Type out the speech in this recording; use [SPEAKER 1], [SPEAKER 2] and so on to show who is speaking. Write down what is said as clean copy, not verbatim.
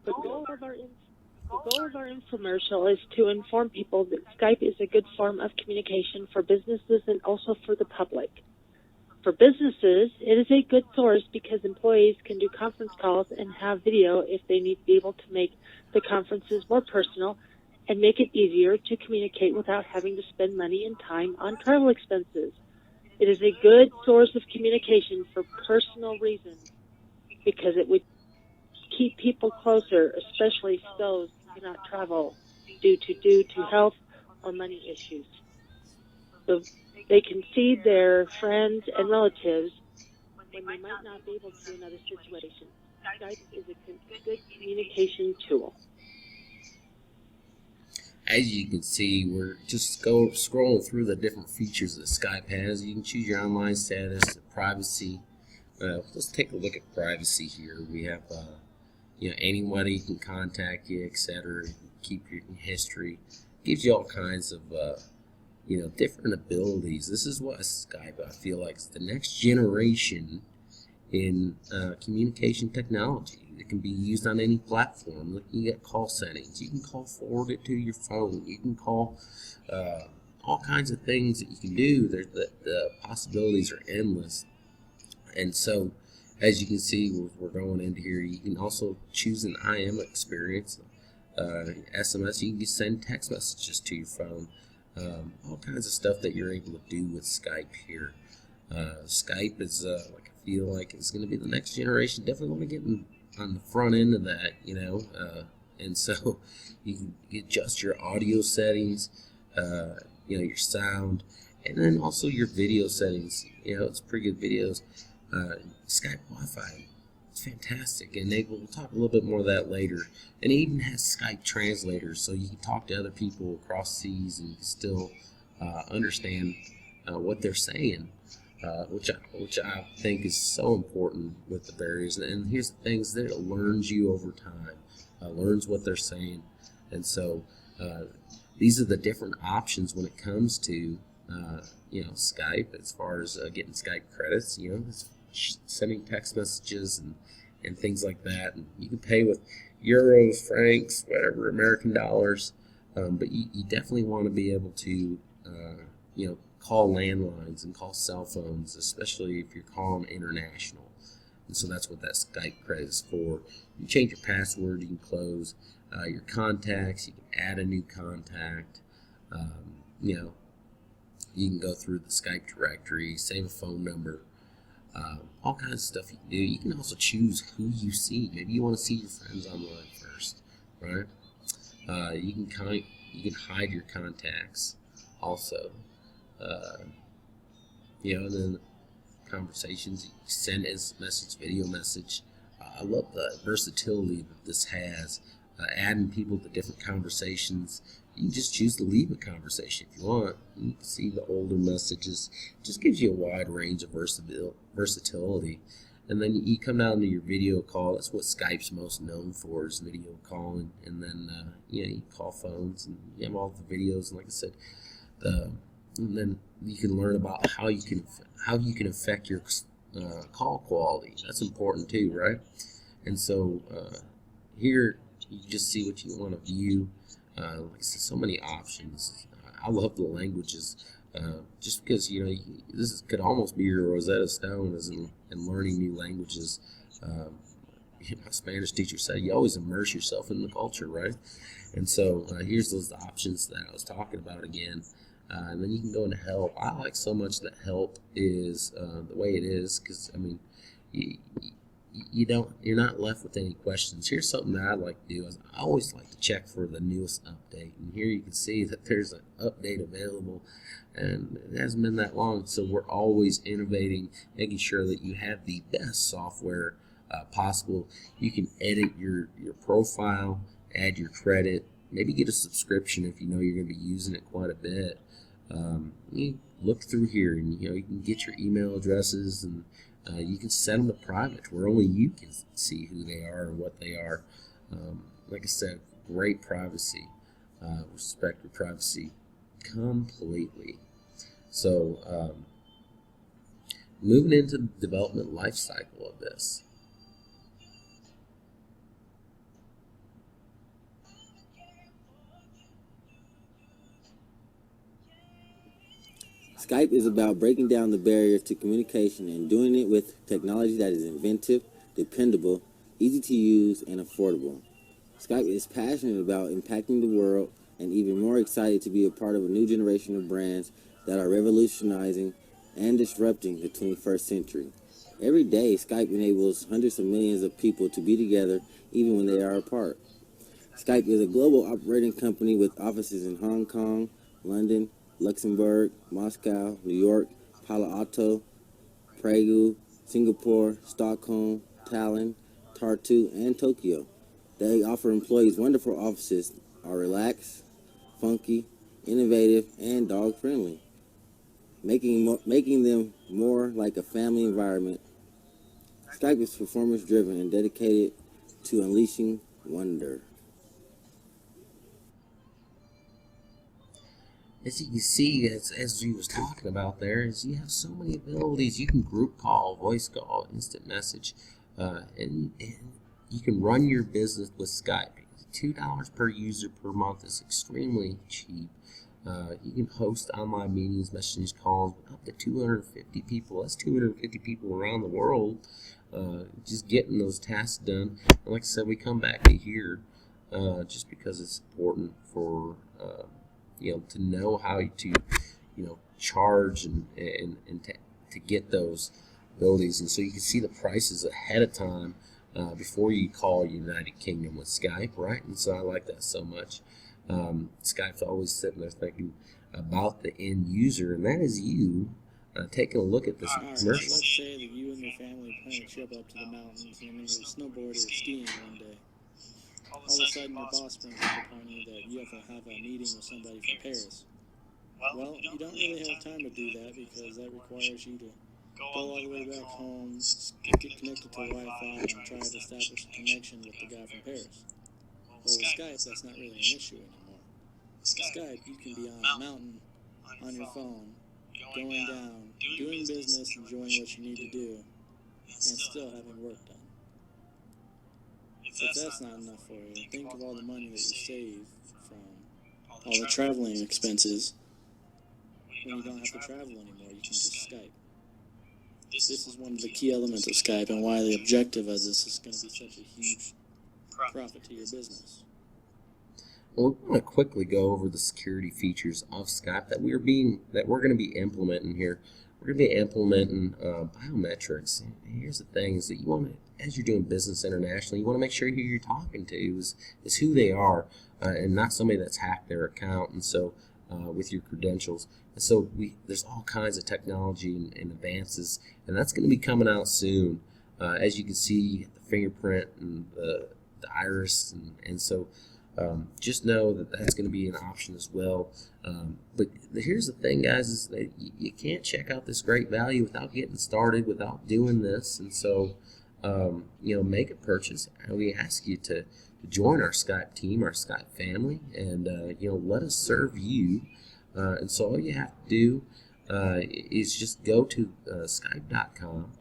[SPEAKER 1] The goal of our infomercial is to inform people that Skype is a good form of communication for businesses and also for the public. For businesses, it is a good source because employees can do conference calls and have video if they need to be able to make the conferences more personal and make it easier to communicate without having to spend money and time on travel expenses. It is a good source of communication for personal reasons because it would keep people closer, especially those who cannot travel due to health or money issues. So they can see their friends and relatives when they might not be able to in other situations. Skype is a good communication tool.
[SPEAKER 2] As you can see, we're just scrolling through the different features that Skype has. You can choose your online status, privacy. Let's take a look at privacy here. We have anybody can contact you, etc. Keep your history. Gives you all kinds of different abilities. This is what Skype, I feel like, is the next generation in communication technology. It can be used on any platform. Look, you get call settings. You can forward it to your phone. You can call all kinds of things that you can do. The possibilities are endless. And so, as you can see, we're going into here. You can also choose an IM experience. SMS, you can send text messages to your phone. All kinds of stuff that you're able to do with Skype here. Skype is, I feel like it's going to be the next generation. Definitely want to get on the front end of that, and so you can adjust your audio settings, your sound, and then also your video settings. It's pretty good videos. Skype Wi-Fi, it's fantastic, and we'll talk a little bit more of that later. And it even has Skype translators, so you can talk to other people across seas and still understand what they're saying, which I think is so important with the barriers. And here's the things that it learns you over time, learns what they're saying, and so these are the different options when it comes to Skype as far as getting Skype credits. Sending text messages and things like that, and you can pay with euros, francs, whatever, American dollars, but you definitely want to be able to call landlines and call cell phones, especially if you're calling international. And so that's what that Skype credit is for. You can change your password, you can close your contacts, you can add a new contact, you can go through the Skype directory, save a phone number, all kinds of stuff you can do. You can also choose who you see. Maybe you want to see your friends online first, right? You can hide your contacts also. And then conversations, you send as message, video message. I love the versatility that this has. Adding people to different conversations. You can just choose to leave a conversation if you want. You can see the older messages. It just gives you a wide range of versatility. And then you come down to your video call. That's what Skype's most known for, is video calling. And then you call phones, and you have all the videos. And like I said, and then you can learn about how you can affect your call quality. That's important too, right? And so here you just see what you want to view. Like I said, so many options. I love the languages, just because this could almost be your Rosetta Stone as in learning new languages. My Spanish teacher said you always immerse yourself in the culture, right? And so here's those options that I was talking about again. And then you can go into help. I like so much that help is the way it is, because you're not left with any questions. Here's something that I like to do. I always like to check for the newest update, and here you can see that there's an update available, and it hasn't been that long. So we're always innovating, making sure that you have the best software possible. You can edit your profile, add your credit, maybe get a subscription if you know you're going to be using it quite a bit. You look through here, and you can get your email addresses, and you can set them to private, where only you can see who they are and what they are. Like I said, great privacy. Respect your privacy completely. So, moving into the development life cycle of this.
[SPEAKER 3] Skype is about breaking down the barriers to communication and doing it with technology that is inventive, dependable, easy to use, and affordable. Skype is passionate about impacting the world and even more excited to be a part of a new generation of brands that are revolutionizing and disrupting the 21st century. Every day, Skype enables hundreds of millions of people to be together even when they are apart. Skype is a global operating company with offices in Hong Kong, London, Luxembourg, Moscow, New York, Palo Alto, Prague, Singapore, Stockholm, Tallinn, Tartu, and Tokyo. They offer employees wonderful offices, are relaxed, funky, innovative, and dog-friendly, making them more like a family environment. Skype is performance-driven and dedicated to unleashing wonder.
[SPEAKER 2] As you can see, as you was talking about there, is you have so many abilities. You can group call, voice call, instant message, and you can run your business with Skype. $2 per user per month is extremely cheap. You can host online meetings, messaging calls with up to 250 people. That's 250 people around the world, just getting those tasks done. And like I said, we come back to here just because it's important for to know how to charge and to get those abilities. And so you can see the prices ahead of time before you call United Kingdom with Skype, right? And so I like that so much. Skype's always sitting there thinking about the end user, and that is you taking a look at this commercial.
[SPEAKER 4] Let's say that you and your family plan a trip up to the mountains and you're snowboarding or skiing one day. All of a sudden, your boss brings up upon you that you have to have a meeting with somebody from Paris. Well, you don't really have time to do that because that requires you to go all the way back home, get connected to Wi-Fi, and try to establish a connection with the guy from Paris. Well, with Skype, that's not really an issue anymore. With Skype, you can be on a mountain, on your phone, going down, doing business, enjoying what you need to do, and still having work done. If that's not enough for you, think of all the money that you save from all the traveling expenses. When you don't have to travel anymore, you can just Skype. This is one of the key elements of Skype and why the objective of this is going to be such a huge profit to your business.
[SPEAKER 2] Well, we're going to quickly go over the security features of Skype that we're going to be implementing here. We're going to be implementing biometrics. And here's the thing: is that you want to, as you're doing business internationally, you want to make sure who you're talking to is who they are, and not somebody that's hacked their account. And so, with your credentials, and so there's all kinds of technology and advances, and that's going to be coming out soon. As you can see, the fingerprint and the iris, and so. Just know that that's going to be an option as well. But here's the thing, guys, is that you can't check out this great value without getting started, without doing this. And so, make a purchase. And we ask you to join our Skype team, our Skype family, and, let us serve you. And so all you have to do is just go to Skype.com.